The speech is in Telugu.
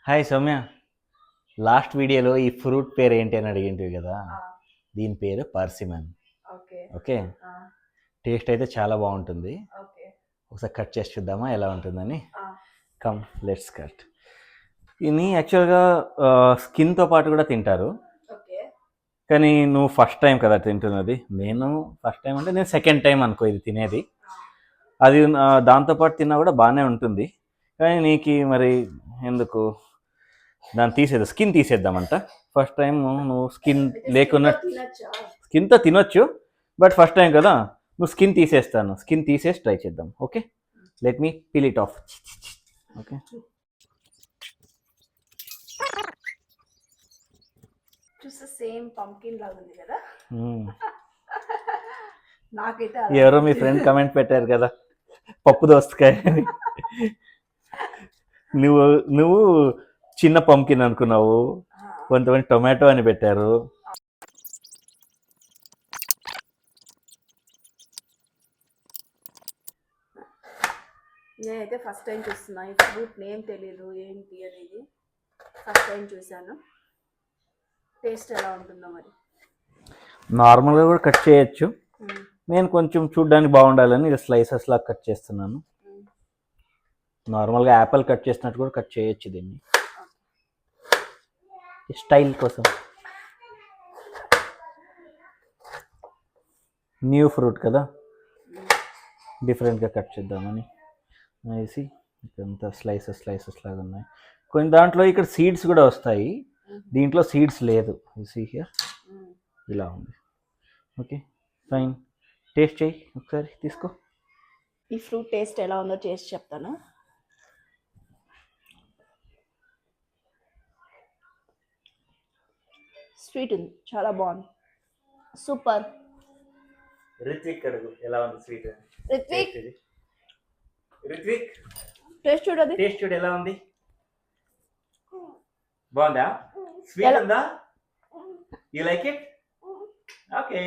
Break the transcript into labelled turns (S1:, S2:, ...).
S1: హాయ్ సౌమ్య, లాస్ట్ వీడియోలో ఈ ఫ్రూట్ పేరు ఏంటి అని అడిగింటివి కదా.
S2: ఆ,
S1: దీని పేరు పర్సిమన్.
S2: ఓకే.
S1: ఓకే,
S2: ఆ,
S1: టేస్ట్ అయితే చాలా బాగుంటుంది.
S2: ఓకే.
S1: ఒకసారి కట్ చేసి చూద్దామా ఎలా ఉంటుందని.
S2: ఆ,
S1: కమ్ లెట్స్ కట్. ఇది యాక్చువల్గా స్కిన్తో పాటు కూడా తింటారు,
S2: ఓకే.
S1: కానీ నువ్వు ఫస్ట్ టైం కదా తింటున్నది. నేను ఫస్ట్ టైం అంటే నేను సెకండ్ టైం అనుకో ఇది తినేది.
S2: ఆ,
S1: అది దాంతోపాటు తిన్నా కూడా బాగానే ఉంటుంది, కానీ నీకు మరి ఎందుకు దాన్ని స్కిన్ తీసేద్దామంట. ఫస్ట్ టైం నువ్వు స్కిన్
S2: అయితే
S1: లేకున్న
S2: స్కిన్తో తినచ్చా?
S1: స్కిన్తో తినొచ్చు, బట్ ఫస్ట్ టైం కదా, నువ్వు స్కిన్ తీసేస్తాను. స్కిన్ తీసేసి ట్రై చేద్దాం. Okay, let me peel it of. Okay,
S2: చూస్తే సేమ్ పంకిన్ లాగా ఉంది కదా. నాకైతే
S1: ఎవరో మీ ఫ్రెండ్ కమెంట్ పెట్టారు కదా, పప్పు దోసకాయ అని. నువ్వు నువ్వు చిన్న పంకిన్ అనుకున్నావు, కొంతమంది టొమాటో అని పెట్టారు.
S2: నేనైతే ఫస్ట్ టైం చూస్తున్నా. ఈ ఫ్రూట్ నేమ్ తెలీదు ఏంటి అనేది, ఫస్ట్ టైం చూశాను. టేస్ట్ ఎలా ఉంటుందో మరి.
S1: నార్మల్గా కూడా కట్ చేయొచ్చు, నేను కొంచెం చూడ్డానికి బాగుండాలని ఇది స్లైసెస్ లాగా కట్ చేస్తున్నాను. నార్మల్గా యాపిల్ కట్ చేసినట్టు కూడా కట్ చేయొచ్చు దీన్ని, స్టైల్ కోసం. న్యూ ఫ్రూట్ కదా, డిఫరెంట్గా కట్ చేద్దామని వేసి ఇదంతా స్లైసెస్ స్లైసెస్ లాగా ఉన్నాయి. కొన్ని దాంట్లో ఇక్కడ సీడ్స్ కూడా వస్తాయి, దీంట్లో సీడ్స్ లేదు. సీ హియర్ ఇలా ఉంది. ఓకే ఫైన్, టేస్ట్ చేయి ఒకసారి, తీసుకో.
S2: ఈ ఫ్రూట్ టేస్ట్ ఎలా ఉందో టేస్ట్ చెప్తాను. స్వీట్ ఉంది, చాలా బాగుంది, సూపర్.
S1: రిత్విక్ అడుగు ఎలా ఉంది స్వీట్.
S2: రిత్విక్,
S1: రిత్విక్
S2: టేస్ట్ చూడది.
S1: టేస్ట్ చూడు ఎలా ఉంది, బాగుందా? స్వీట్ ఉందా? You like it? ఓకే.